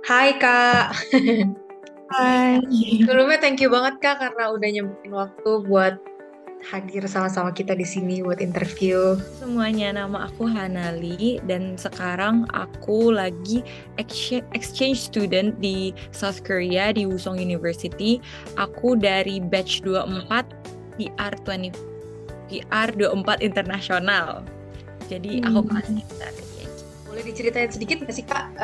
Hai Kak, Hai. sebelumnya thank you banget Kak karena udah nyempetin waktu buat hadir sama-sama kita di sini buat interview. Semuanya, nama aku Hanali dan sekarang aku lagi exchange student di South Korea di Wusong University. Aku dari batch 24 PR20 PR24 internasional. Jadi aku Hmm. kelasnya dari Boleh diceritain sedikit nggak sih Kak,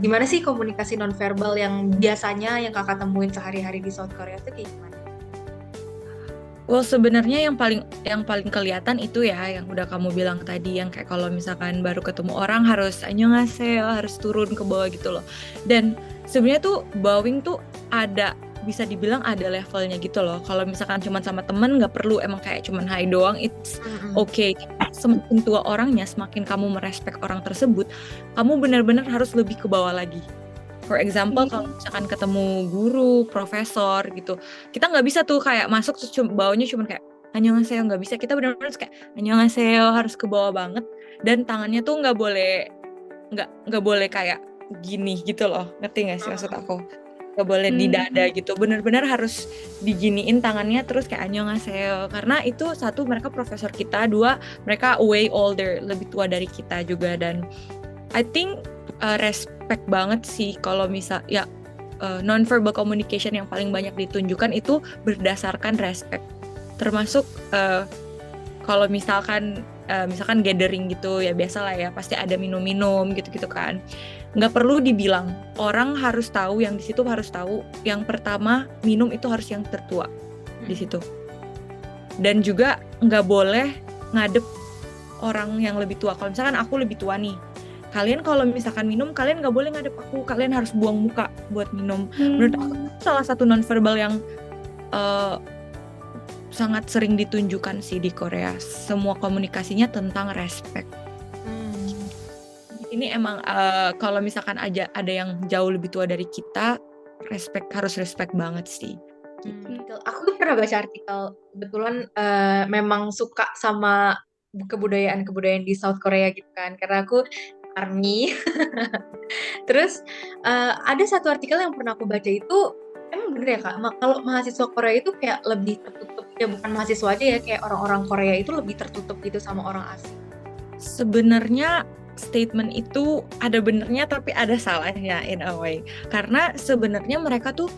gimana sih komunikasi nonverbal yang biasanya yang Kakak temuin sehari-hari di South Korea itu kayak gimana? Well, sebenarnya yang paling kelihatan itu ya yang udah kamu bilang tadi yang kayak kalau misalkan baru ketemu orang harus annyeonghaseyo, harus turun ke bawah gitu loh. Dan sebenarnya tuh bowing tuh ada bisa dibilang ada levelnya gitu loh. Kalau misalkan cuma sama temen nggak perlu emang kayak cuman hai doang, it's Mm-mm. okay. Semakin tua orangnya, semakin kamu merespek orang tersebut, kamu benar-benar harus lebih ke bawah lagi. For example, kalau misalkan ketemu guru, profesor gitu, kita nggak bisa tuh kayak masuk terus bawahnya cuma kayak annyeonghaseyo, nggak bisa. Kita benar-benar harus kayak annyeonghaseyo, harus ke bawah banget dan tangannya tuh nggak boleh kayak gini gitu loh. Ngerti nggak sih maksud Mm-mm. aku? Nggak boleh di dada Hmm. gitu. Benar-benar harus diginiin tangannya terus kayak annyeonghaseyo. Karena itu satu mereka profesor kita, dua mereka way older, lebih tua dari kita juga dan I think respect banget sih kalau misal ya non-verbal communication yang paling banyak ditunjukkan itu berdasarkan respect. Termasuk kalau misalkan gathering gitu ya biasa lah ya pasti ada minum-minum gitu-gitu kan. Nggak perlu dibilang, orang harus tahu yang di situ harus tahu yang pertama minum itu harus yang tertua di Mm-mm. situ. Dan juga nggak boleh ngadep orang yang lebih tua. Kalau misalkan aku lebih tua nih, kalian kalau misalkan minum, kalian nggak boleh ngadep aku. Kalian harus buang muka buat minum. Menurut aku Hmm. salah satu nonverbal yang eh, sangat sering ditunjukkan sih di Korea. Semua komunikasinya tentang respect. Hmm. Ini emang kalau misalkan aja ada yang jauh lebih tua dari kita, harus respect banget sih. Gitu. Betul. Aku tuh pernah baca artikel, kebetulan memang suka sama kebudayaan-kebudayaan di South Korea gitu kan, karena aku ARMY. Terus ada satu artikel yang pernah aku baca itu, emang bener ya Kak, kalau mahasiswa Korea itu kayak lebih tertutup, ya bukan mahasiswa aja ya, kayak orang-orang Korea itu lebih tertutup gitu sama orang asing. Sebenarnya statement itu ada benernya tapi ada salahnya in a way. Karena sebenarnya mereka tuh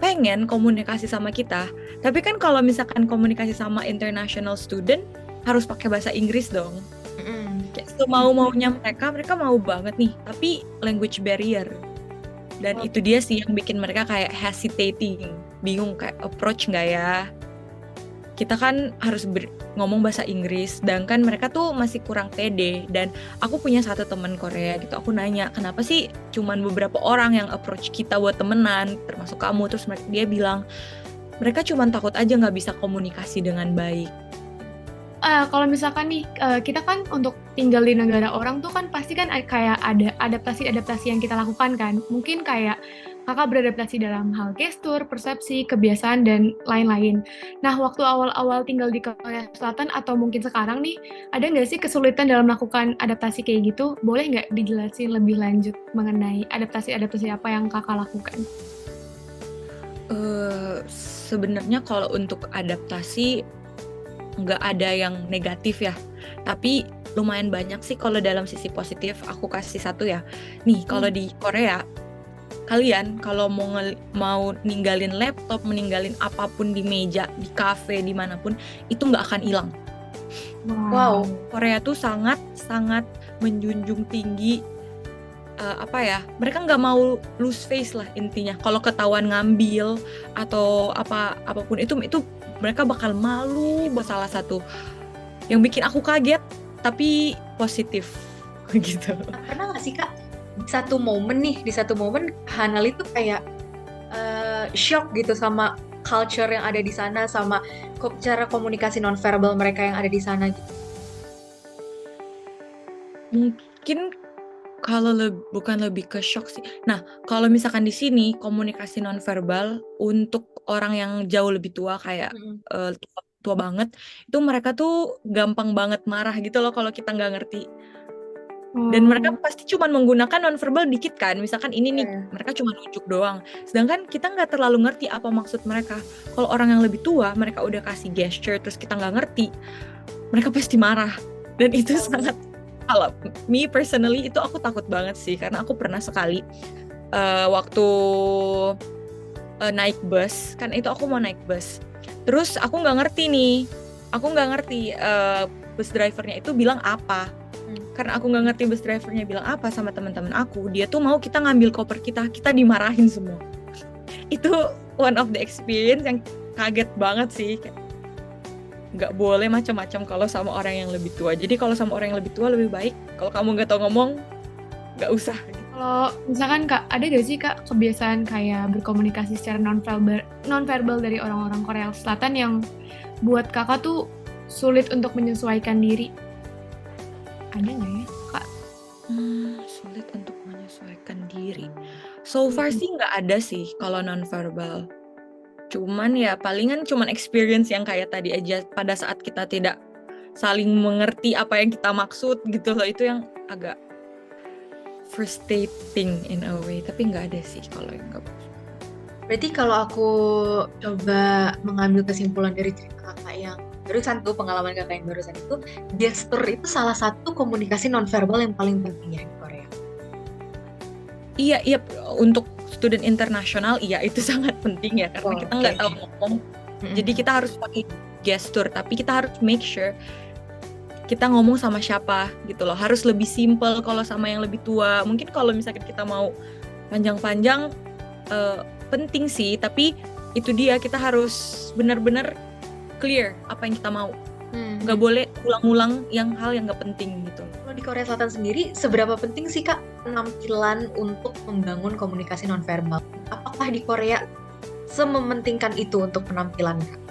pengen komunikasi sama kita. Tapi kan kalau misalkan komunikasi sama international student harus pakai bahasa Inggris dong. Mm-mm. Kayak semau-maunya mereka, mereka mau banget nih, tapi language barrier. Dan Oh, itu dia sih yang bikin mereka kayak hesitating, bingung kayak approach nggak ya? Kita kan harus ngomong bahasa Inggris, sedangkan mereka tuh masih kurang pede. Dan aku punya satu teman Korea gitu, aku nanya, kenapa sih cuman beberapa orang yang approach kita buat temenan, termasuk kamu, terus dia bilang, mereka cuman takut aja nggak bisa komunikasi dengan baik. Kalau misalkan nih kita kan untuk tinggal di negara orang tuh kan pasti kan kayak ada adaptasi-adaptasi yang kita lakukan kan. Mungkin kayak kakak beradaptasi dalam hal gestur, persepsi, kebiasaan dan lain-lain. Nah, waktu awal-awal tinggal di Korea Selatan atau mungkin sekarang nih, ada nggak sih kesulitan dalam melakukan adaptasi kayak gitu? Boleh nggak dijelasin lebih lanjut mengenai adaptasi-adaptasi apa yang kakak lakukan? Sebenarnya kalau untuk adaptasi nggak ada yang negatif ya. Tapi lumayan banyak sih kalau dalam sisi positif. Aku kasih satu ya. Nih, kalau di Korea, kalian kalau mau ninggalin laptop, meninggalin apapun di meja, di kafe, dimanapun, itu nggak akan hilang. Wow. wow. Korea tuh sangat sangat menjunjung tinggi apa ya? Mereka nggak mau lose face lah intinya. Kalau ketahuan ngambil atau apapun itu mereka bakal malu. Salah satu yang bikin aku kaget tapi positif gitu. Pernah nggak sih Kak, di satu momen Hanal itu kayak shock gitu sama culture yang ada di sana, sama cara komunikasi nonverbal mereka yang ada di sana gitu. Mungkin kalau bukan lebih ke shock sih. Nah, kalau misalkan di sini komunikasi nonverbal untuk orang yang jauh lebih tua kayak Mm-mm. tua, tua banget, itu mereka tuh gampang banget marah gitu loh kalau kita nggak ngerti. Dan mereka pasti cuma menggunakan nonverbal dikit kan. Misalkan ini nih, Iya. mereka cuma nunjuk doang. Sedangkan kita nggak terlalu ngerti apa maksud mereka. Kalau orang yang lebih tua, mereka udah kasih gesture, terus kita nggak ngerti, mereka pasti marah. Dan itu sangat, kalau me personally, itu aku takut banget sih. Karena aku pernah sekali, waktu naik bus, kan itu aku mau naik bus. Terus aku nggak ngerti nih, bus drivernya itu bilang apa. Karena aku nggak ngerti bus drivernya bilang apa sama teman-teman aku, dia tuh mau kita ngambil koper kita dimarahin semua. Itu one of the experience yang kaget banget sih. Nggak boleh macam-macam kalau sama orang yang lebih tua. Jadi kalau sama orang yang lebih tua lebih baik, kalau kamu nggak tahu ngomong, nggak usah. Kalau misalkan Kak, ada gak sih Kak kebiasaan kayak berkomunikasi secara non-verbal dari orang-orang Korea Selatan yang buat Kakak tuh sulit untuk menyesuaikan diri? Ada nggak ya Kak? Sulit untuk menyesuaikan diri. So far sih nggak ada sih kalau non-verbal. Cuman ya palingan cuman experience yang kayak tadi aja, pada saat kita tidak saling mengerti apa yang kita maksud gitu loh, itu yang agak frustrating in a way. Tapi nggak ada sih kalau yang nggak. Berarti kalau aku coba mengambil kesimpulan dari cerita kakak yang barusan tuh, pengalaman kakak yang barusan itu, gestur itu salah satu komunikasi nonverbal yang paling penting ya di Korea. Iya, untuk student internasional iya itu sangat penting ya, karena kita nggak tahu ngomong. Jadi kita harus pakai gestur, tapi kita harus make sure kita ngomong sama siapa gitu loh. Harus lebih simple kalau sama yang lebih tua. Mungkin kalau misalkan kita mau panjang-panjang, penting sih, tapi itu dia, kita harus benar-benar clear apa yang kita mau. Nggak boleh ulang-ulang hal yang nggak penting gitu. Kalau di Korea Selatan sendiri, seberapa penting sih Kak penampilan untuk membangun komunikasi nonverbal? Apakah di Korea semementingkan itu untuk penampilan Kak?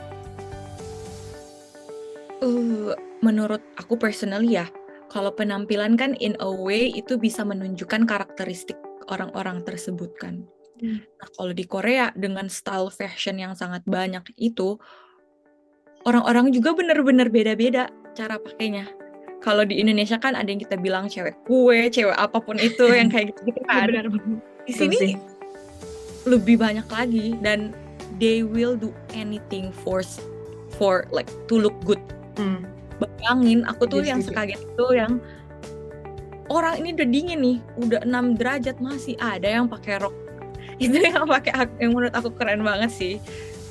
Menurut aku personally ya, kalau penampilan kan in a way itu bisa menunjukkan karakteristik orang-orang tersebut kan. Nah, kalau di Korea dengan style fashion yang sangat banyak itu, orang-orang juga benar-benar beda-beda cara pakainya. Kalau di Indonesia kan ada yang kita bilang cewek kue, cewek apapun itu yang kayak gitu kan. Benar banget. Di sini lebih banyak lagi, dan they will do anything for like to look good. Bayangin, aku tuh yang sekaget itu, yang orang ini udah dingin nih, udah 6 derajat masih ada yang pakai rok. Itu yang menurut aku keren banget sih.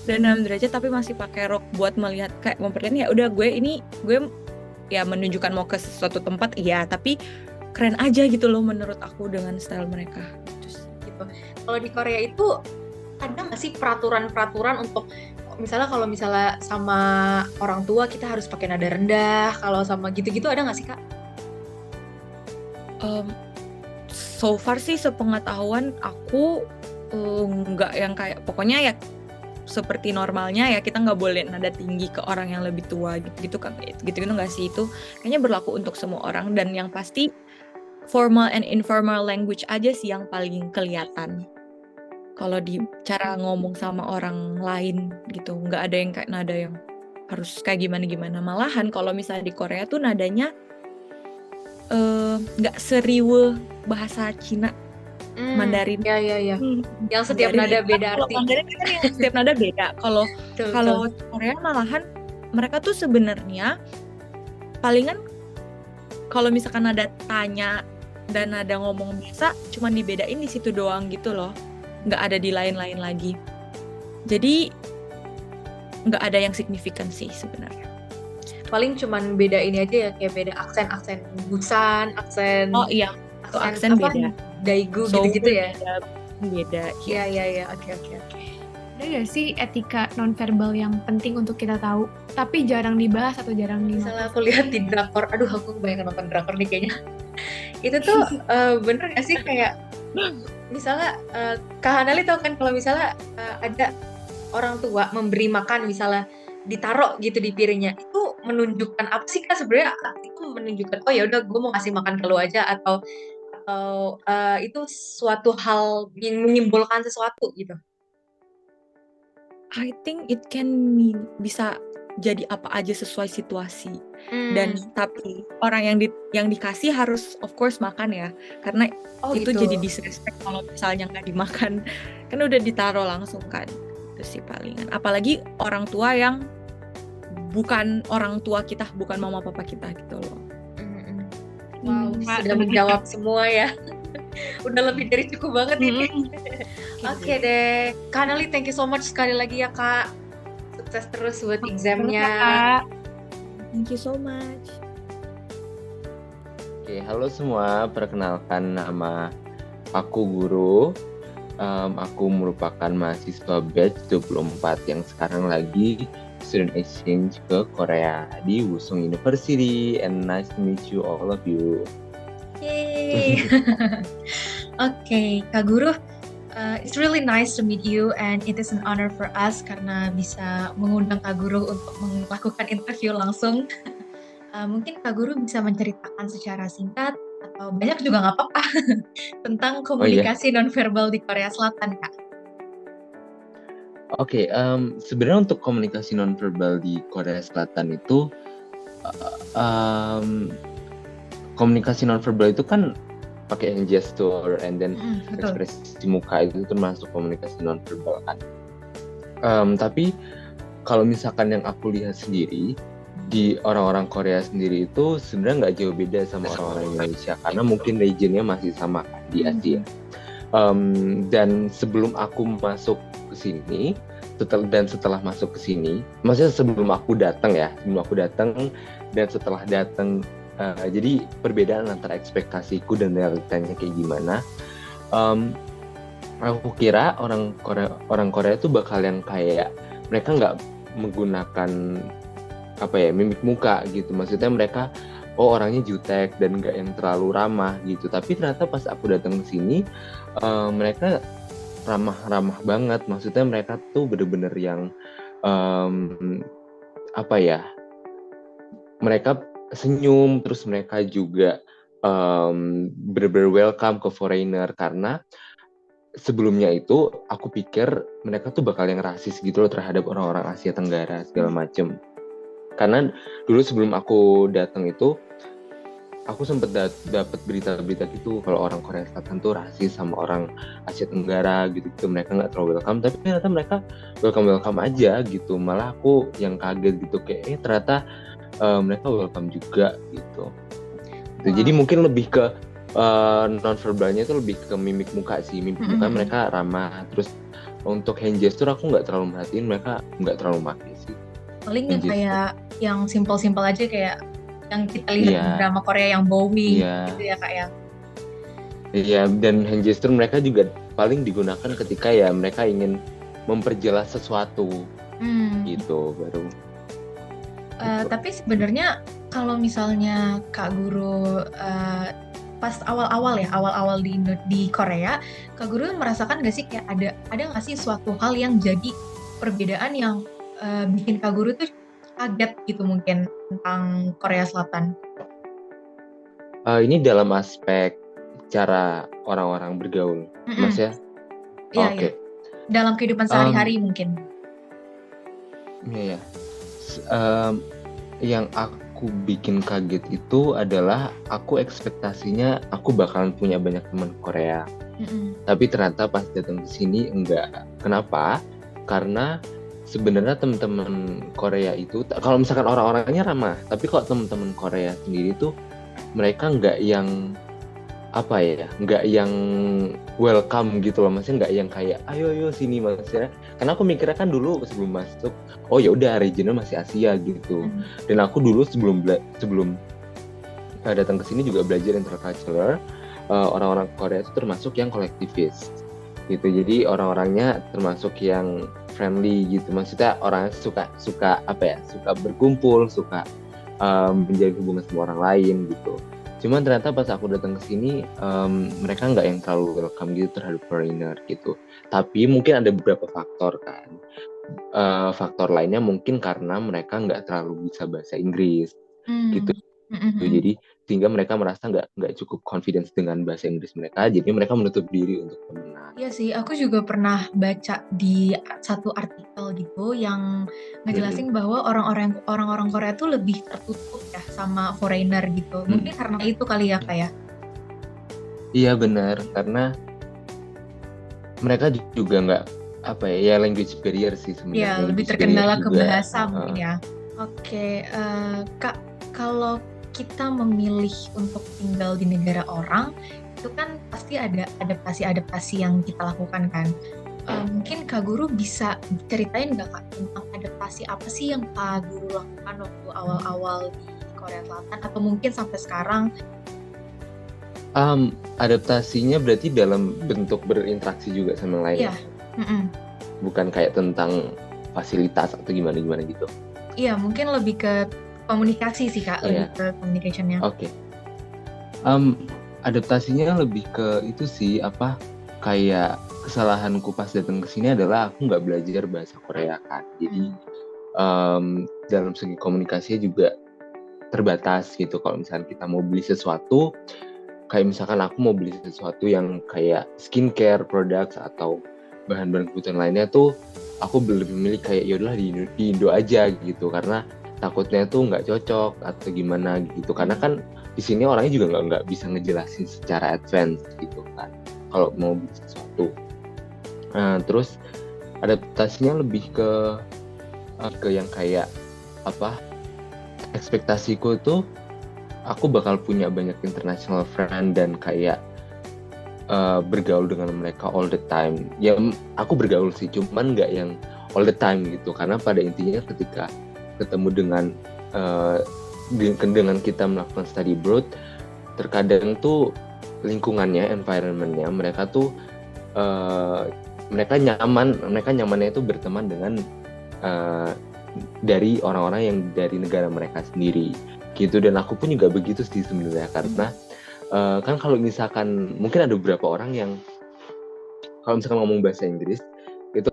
Dan 6 derajat tapi masih pakai rok buat melihat, kayak memperlihatkan ya udah gue ya menunjukkan mau ke suatu tempat, iya, tapi keren aja gitu loh menurut aku dengan style mereka. Gitu. Kalau di Korea itu ada nggak sih peraturan-peraturan untuk kalau misalnya sama orang tua kita harus pakai nada rendah, kalau sama gitu-gitu ada nggak sih Kak? So far sih sepengetahuan aku nggak yang kayak, pokoknya ya seperti normalnya ya, kita nggak boleh nada tinggi ke orang yang lebih tua gitu kan, gitu nggak sih, itu kayaknya berlaku untuk semua orang. Dan yang pasti formal and informal language aja sih yang paling kelihatan kalau di cara ngomong sama orang lain gitu. Nggak ada yang kayak nada yang harus kayak gimana. Malahan kalau misalnya di Korea tuh nadanya nggak seriwe bahasa Cina, Mandarin. Iya. Yang setiap nada beda arti. Mandarin kan yang setiap nada beda. Kalau Korea malahan mereka tuh sebenarnya palingan kalau misalkan nada tanya dan nada ngomong biasa cuma dibedain di situ doang gitu loh. Nggak ada di lain-lain lagi. Jadi nggak ada yang signifikan sih sebenarnya. Paling cuman beda ini aja ya, kayak beda aksen Busan, aksen. Oh iya, aksen beda. Daegu gitu-gitu ya. Beda. Iya. Oke. Ada nggak sih etika nonverbal yang penting untuk kita tahu, tapi jarang dibahas atau jarang Misalnya aku lihat di drakor, aduh aku kebanyakan nonton drakor nih kayaknya. Itu tuh bener nggak sih kayak misalnya Kak Hanali tahu kan kalau misalnya ada orang tua memberi makan, misalnya ditaruh gitu di piringnya, itu menunjukkan apa sih Kak sebenarnya? Itu menunjukkan oh ya udah gue mau kasih makan ke lu aja, atau itu suatu hal yang menyimbolkan sesuatu gitu. I think it can mean, bisa jadi apa aja sesuai situasi. Hmm. Dan tapi orang yang dikasih harus of course makan ya, karena itu gitu. jadi disrespect kalau misalnya nggak dimakan, kan udah ditaruh langsung kan. Itu sih palingan. Apalagi orang tua yang bukan orang tua kita, bukan mama papa kita gitu loh. Wow, Mbak, sudah menjawab semua ya. Udah lebih dari cukup banget ini. Oke deh, Kak Nali, thank you so much sekali lagi ya Kak. Sukses terus buat examnya. Kak. Thank you so much. Oke, halo semua. Perkenalkan, nama aku Guru. Aku merupakan mahasiswa batch 24 yang sekarang lagi student exchange ke Korea di Wusung University. And nice to meet you, all of you. Yay. Oke, Kak Guru, it's really nice to meet you and it is an honor for us karena bisa mengundang Kak Guru untuk melakukan interview langsung. Mungkin Kak Guru bisa menceritakan secara singkat atau banyak juga nggak apa-apa tentang komunikasi nonverbal di Korea Selatan, Kak. Oke, sebenarnya untuk komunikasi nonverbal di Korea Selatan itu, komunikasi nonverbal itu kan pakai hand gesture and then ekspresi muka, itu termasuk komunikasi nonverbal kan. Tapi kalau misalkan yang aku lihat sendiri di orang-orang Korea sendiri itu sebenarnya nggak jauh beda sama orang-orang Indonesia karena mungkin regionnya masih sama di Asia. Dan sebelum aku masuk ke sini setelah masuk ke sini, maksudnya sebelum aku datang dan setelah datang, jadi perbedaan antara ekspektasiku dan realitanya kayak gimana. Aku kira orang Korea itu bakal yang kayak mereka nggak menggunakan mimik muka gitu, maksudnya mereka orangnya jutek dan nggak yang terlalu ramah gitu. Tapi ternyata pas aku datang ke sini, mereka ramah banget, maksudnya mereka tuh bener-bener yang mereka senyum, terus mereka juga bener-bener welcome ke foreigner. Karena sebelumnya itu aku pikir mereka tuh bakal yang rasis gitu loh terhadap orang-orang Asia Tenggara segala macem. Karena dulu sebelum aku datang itu, aku sempat dapat berita-berita gitu kalau orang Korea Selatan tuh rasis sama orang Asia Tenggara gitu, mereka nggak terlalu welcome. Tapi ternyata mereka welcome aja gitu. Malah aku yang kaget gitu kayak ternyata mereka welcome juga gitu. Jadi mungkin lebih ke nonverbalnya itu lebih ke mimik muka sih. Mimik muka mereka ramah. Terus untuk hand gesture aku nggak terlalu merhatiin, mereka nggak terlalu pakai sih. Paling yang kayak yang simpel-simpel aja kayak yang kita lihat di drama Korea yang bowing gitu ya Kak ya. Iya, dan hand gesture mereka juga paling digunakan ketika ya mereka ingin memperjelas sesuatu gitu baru. Tapi sebenarnya kalau misalnya Kak Guru pas awal-awal di Korea, Kak Guru merasakan nggak sih kayak ada nggak sih suatu hal yang jadi perbedaan yang bikin Kak Guru tuh kaget gitu mungkin tentang Korea Selatan? Ini dalam aspek cara orang-orang bergaul, Mas ya? Iya, Oke. Dalam kehidupan sehari-hari mungkin. Iya. Yang aku bikin kaget itu adalah aku ekspektasinya aku bakalan punya banyak teman Korea. Tapi ternyata pas datang ke sini enggak. Kenapa? Karena sebenarnya teman-teman Korea itu, kalau misalkan orang-orangnya ramah, tapi kalau teman-teman Korea sendiri tuh mereka nggak yang nggak yang welcome gitu loh, maksudnya nggak yang kayak ayo sini maksudnya. Karena aku mikirnya kan dulu sebelum masuk, ya udah regional masih Asia gitu. Dan aku dulu sebelum datang ke sini juga belajar intercultural, orang-orang Korea itu termasuk yang kolektivis gitu. Jadi orang-orangnya termasuk yang friendly gitu, maksudnya orangnya suka berkumpul, suka menjalin hubungan sama orang lain gitu. Cuman ternyata pas aku datang ke sini, mereka nggak yang terlalu welcome gitu terhadap foreigner gitu. Tapi mungkin ada beberapa faktor kan. Faktor lainnya mungkin karena mereka nggak terlalu bisa bahasa Inggris gitu. Jadi sehingga mereka merasa nggak cukup confidence dengan bahasa Inggris mereka, jadi mereka menutup diri untuk temenan. Iya sih, aku juga pernah baca di satu artikel gitu yang ngejelasin bahwa orang-orang Korea tuh lebih tertutup ya sama foreigner gitu. Mungkin karena itu kali ya Kak ya. Iya benar, karena mereka juga nggak apa ya language barrier sih sebenarnya. Iya, lebih Language terkendala barrier ke juga. bahasa mungkin ya. Oke, Kak, kalau kita memilih untuk tinggal di negara orang, itu kan pasti ada adaptasi-adaptasi yang kita lakukan kan. Mungkin Kak Guru bisa ceritain nggak Kak tentang adaptasi apa sih yang Kak Guru lakukan waktu awal-awal di Korea Selatan atau mungkin sampai sekarang? Adaptasinya berarti dalam bentuk berinteraksi juga sama yang lain. Iya. Bukan kayak tentang fasilitas atau gimana gitu. Iya, mungkin lebih ke komunikasi sih Kak, lebih ke communication-nya. Oke. Adaptasinya lebih ke itu sih, kayak kesalahanku pas datang ke sini adalah aku nggak belajar bahasa Korea kan. Jadi dalam segi komunikasinya juga terbatas gitu. Kalau misalkan kita mau beli sesuatu, kayak misalkan aku mau beli sesuatu yang kayak skincare products atau bahan-bahan kebutuhan lainnya tuh, aku lebih memilih kayak yaudahlah di Indo aja gitu, karena takutnya tuh nggak cocok atau gimana gitu, karena kan di sini orangnya juga nggak bisa ngejelasin secara advance gitu kan kalau mau beli sesuatu. Terus adaptasinya lebih ke yang kayak ekspektasiku tuh aku bakal punya banyak international friend dan kayak bergaul dengan mereka all the time. Ya aku bergaul sih, cuman nggak yang all the time gitu, karena pada intinya ketika ketemu dengan kita melakukan study abroad, terkadang tuh lingkungannya, environmentnya mereka tuh mereka nyamannya itu berteman dengan dari orang-orang yang dari negara mereka sendiri gitu. Dan aku pun juga begitu sih sebenarnya, karena kan kalau misalkan mungkin ada beberapa orang yang kalau misalkan ngomong bahasa Inggris itu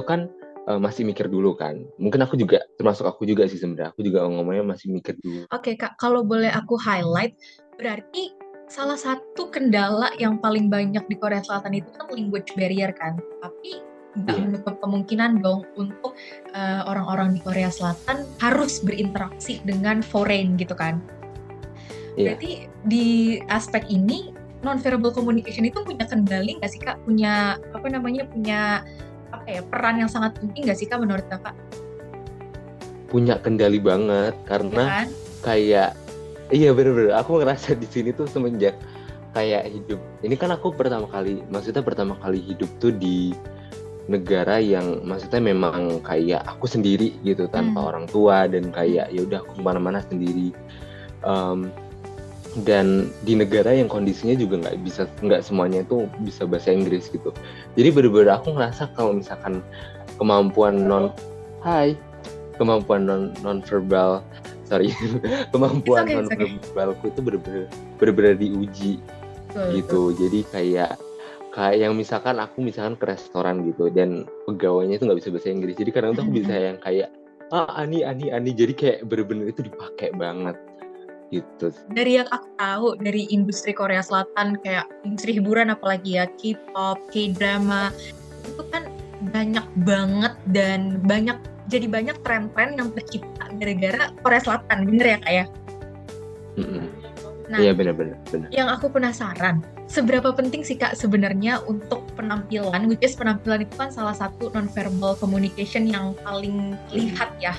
kan masih mikir dulu kan. Mungkin aku juga termasuk aku juga sih sebenarnya, aku juga ngomongnya masih mikir dulu. Oke Kak, kalau boleh aku highlight, berarti salah satu kendala yang paling banyak di Korea Selatan itu kan language barrier kan, tapi nggak menutup kemungkinan dong untuk orang-orang di Korea Selatan harus berinteraksi dengan foreign gitu kan. Berarti di aspek ini non-verbal communication itu punya kendali nggak sih Kak? Punya peran yang sangat penting nggak sih Kak menurut Kakak? Punya kendali banget, karena kayak iya bener-bener aku ngerasa di sini tuh semenjak kayak hidup. Ini kan aku pertama kali hidup tuh di negara yang maksudnya memang kayak aku sendiri gitu, tanpa orang tua, dan kayak ya udah aku kemana-mana sendiri. Dan di negara yang kondisinya juga nggak semuanya itu bisa bahasa Inggris gitu. Jadi bener-bener aku ngerasa kalau misalkan kemampuan non-verbalku itu bener-bener diuji gitu. Jadi kayak yang misalkan aku ke restoran gitu dan pegawainya itu nggak bisa bahasa Inggris, jadi kadang tuh aku bisa yang kayak ani, jadi kayak bener-bener itu dipakai banget gitu. Dari yang aku tahu dari industri Korea Selatan, kayak industri hiburan apalagi ya, K-pop, K-drama, itu kan banyak banget dan jadi banyak tren-tren yang tercipta gara-gara Korea Selatan, bener ya Kak ya? Nah, iya benar. Yang aku penasaran, seberapa penting sih Kak sebenarnya untuk penampilan, which is penampilan itu kan salah satu non-verbal communication yang paling terlihat ya.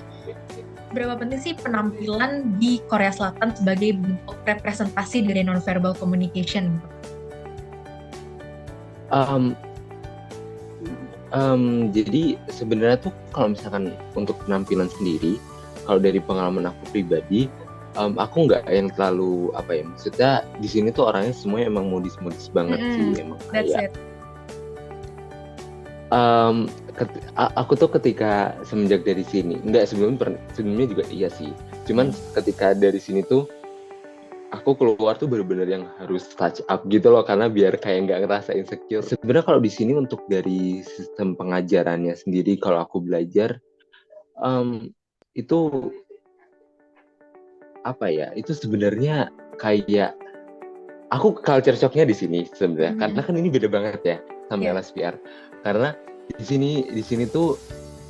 Berapa penting sih penampilan di Korea Selatan sebagai bentuk representasi dari non-verbal communication? Jadi sebenarnya tuh kalau misalkan untuk penampilan sendiri, kalau dari pengalaman aku pribadi, aku nggak yang terlalu maksudnya di sini tuh orangnya semuanya emang modis banget sih, emang kayak. Aku tuh ketika semenjak dari sini, sebelumnya juga iya sih, cuman ketika dari sini tuh aku keluar tuh bener-bener yang harus touch up gitu loh, karena biar kayak nggak ngerasa insecure. Sebenarnya kalau di sini untuk dari sistem pengajarannya sendiri, kalau aku belajar itu itu sebenarnya kayak aku culture shocknya di sini sebenarnya, karena kan ini beda banget ya sama Iya. LSPR. Karena di sini tuh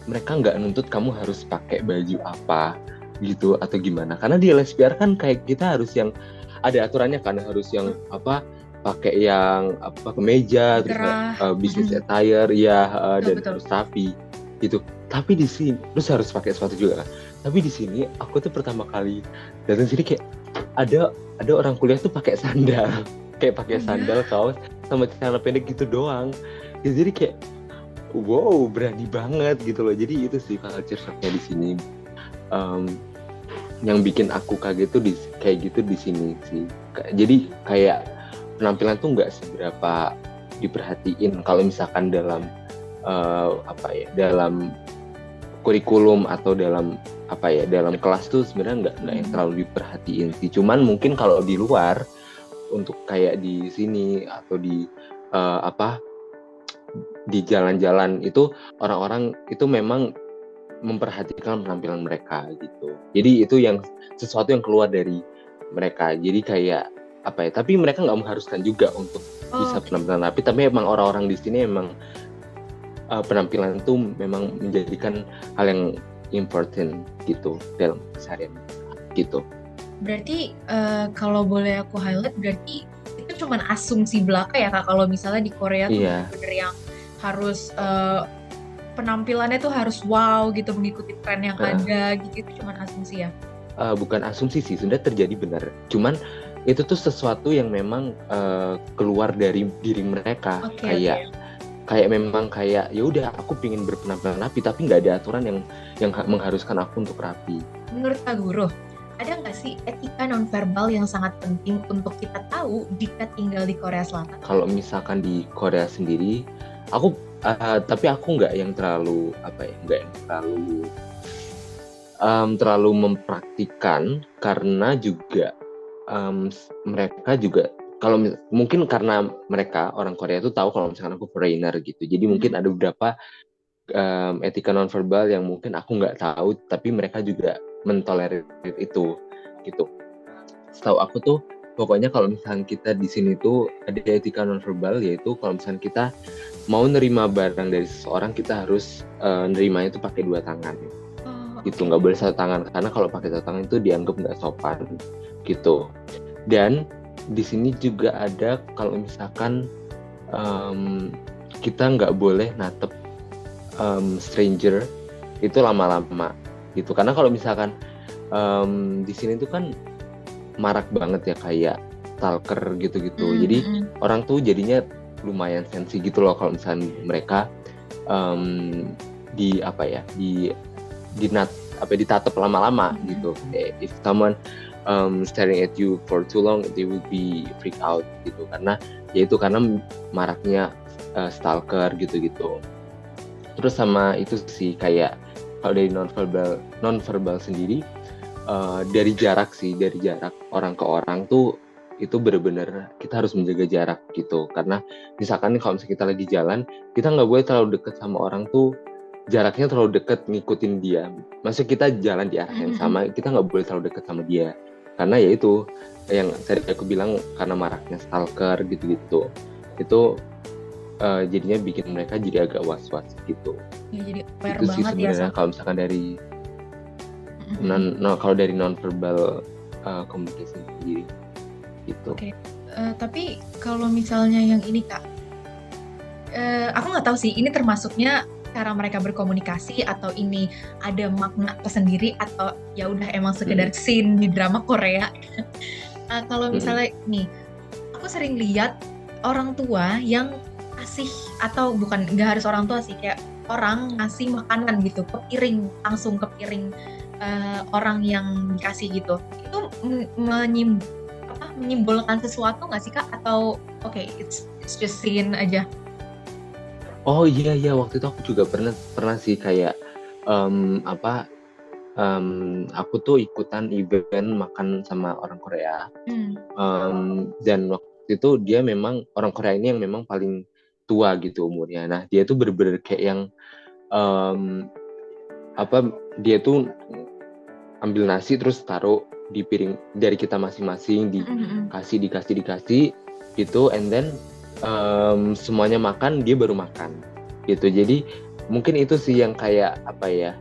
mereka nggak nuntut kamu harus pakai baju apa gitu atau gimana. Karena di LSPR kan kayak kita harus yang ada aturannya kan, harus yang apa pakai yang apa kemeja, terus Gerah. business attire ya, dan Betul. harus rapi gitu. Tapi di sini terus harus pakai sepatu juga kan. Tapi di sini aku tuh pertama kali datang sini kayak ada orang kuliah tuh pakai sandal, kayak pakai sandal, kaos sama celana pendek gitu doang. Ya, jadi kayak wow, berani banget gitu loh. Jadi itu sih culture shocknya di sini. Yang bikin aku kaget tuh kayak gitu di sini sih. Jadi kayak penampilan tuh nggak seberapa diperhatiin kalau misalkan dalam dalam kurikulum atau dalam dalam kelas tuh sebenarnya nggak yang terlalu diperhatiin sih. Cuman mungkin kalau di luar untuk kayak di sini atau di di jalan-jalan itu orang-orang itu memang memperhatikan penampilan mereka gitu. Jadi itu yang sesuatu yang keluar dari mereka. Jadi kayak tapi mereka nggak mengharuskan juga untuk bisa penampilan rapi. Tapi emang orang-orang di sini emang penampilan itu memang menjadikan hal yang important gitu dalam keseharian gitu. Berarti kalau boleh aku highlight, berarti itu cuman asumsi belaka ya Kak, kalau misalnya di Korea tuh bener-bener yang harus penampilannya tuh harus wow gitu, mengikuti tren yang ada gitu, itu cuman asumsi ya? Bukan asumsi sih, sudah terjadi benar. Cuman itu tuh sesuatu yang memang keluar dari diri mereka. Kayak memang kayak ya udah aku pingin berpenampilan rapi, tapi nggak ada aturan yang mengharuskan aku untuk rapi. Menurut Kak Guru, ada nggak sih etika nonverbal yang sangat penting untuk kita tahu jika tinggal di Korea Selatan? Kalau misalkan di Korea sendiri, tapi aku nggak yang terlalu terlalu mempraktikkan, karena juga mereka juga kalau mungkin karena mereka orang Korea itu tahu kalau misalkan aku foreigner gitu, jadi mungkin ada beberapa etika nonverbal yang mungkin aku nggak tahu, tapi mereka juga mentolerir itu gitu. Setahu aku tuh pokoknya kalau misalkan kita di sini tuh ada etika nonverbal, yaitu kalau misalkan kita mau nerima barang dari seseorang, kita harus nerimanya tuh pakai 2 tangan gitu, nggak boleh 1 tangan, karena kalau pakai 1 tangan itu dianggap nggak sopan gitu. Dan di sini juga ada kalau misalkan kita nggak boleh natep stranger itu lama-lama gitu, karena kalau misalkan di sini tuh kan marak banget ya kayak stalker gitu-gitu. Jadi orang tuh jadinya lumayan sensi gitu loh kalau misalnya mereka ditatap lama-lama gitu. If someone staring at you for too long, they will be freak out gitu, karena maraknya stalker gitu-gitu. Terus sama itu sih kayak kalau dari nonverbal sendiri, dari jarak orang ke orang tuh itu benar-benar kita harus menjaga jarak gitu. Karena misalkan kalau misalnya kita lagi jalan, kita nggak boleh terlalu dekat sama orang tuh, jaraknya terlalu dekat ngikutin dia. Maksudnya kita jalan di arah yang sama, kita nggak boleh terlalu dekat sama dia, karena ya itu yang tadi aku bilang, karena maraknya stalker gitu-gitu. Itu jadinya bikin mereka jadi agak was-was gitu. Ya, jadi aware itu sih banget sebenarnya ya kalau misalkan dari kalau dari nonverbal communication sendiri gitu. Tapi kalau misalnya yang ini Kak, aku nggak tahu sih ini termasuknya cara mereka berkomunikasi atau ini ada makna tersendiri atau ya udah emang sekedar scene di drama Korea. Kalau misalnya nih, aku sering lihat orang tua yang kasih, atau bukan, nggak harus orang tua sih, kayak orang ngasih makanan gitu ke piring, langsung ke piring orang yang dikasih gitu. Itu menyimbolkan sesuatu nggak sih Kak? Atau it's just scene aja? Oh iya, waktu itu aku juga pernah sih kayak aku tuh ikutan event makan sama orang Korea, dan waktu itu dia memang orang Korea ini yang memang paling tua gitu umurnya. Nah dia tuh bener-bener kayak yang dia tuh ambil nasi terus taruh di piring dari kita masing-masing, Mm-mm. dikasih gitu, and then semuanya makan, dia baru makan gitu. Jadi mungkin itu sih yang kayak apa ya,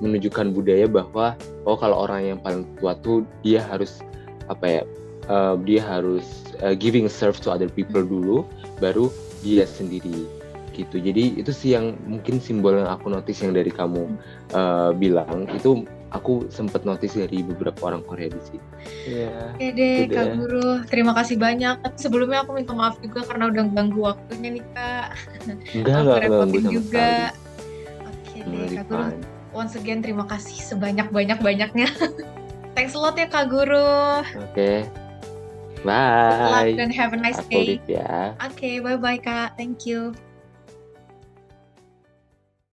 menunjukkan budaya bahwa kalau orang yang paling tua tuh dia harus apa ya, dia harus giving serve to other people dulu, baru dia sendiri gitu. Jadi itu sih yang mungkin simbol yang aku notice yang dari kamu bilang itu, aku sempat notice dari beberapa orang Korea di sini. Oke deh, Itu Kak deh. Guru. Terima kasih banyak. Tapi sebelumnya aku minta maaf juga karena udah ganggu waktunya nih, Kak. Enggak Aku ganggu repotin sama juga. sekali. Oke deh, Really Kak Guru. fine. Once again, terima kasih sebanyak-banyak-banyaknya. Thanks a lot ya, Kak Guru. Oke. Good luck Bye. dan have a nice Aku day. lihat ya. Oke, bye-bye, Kak. Thank you.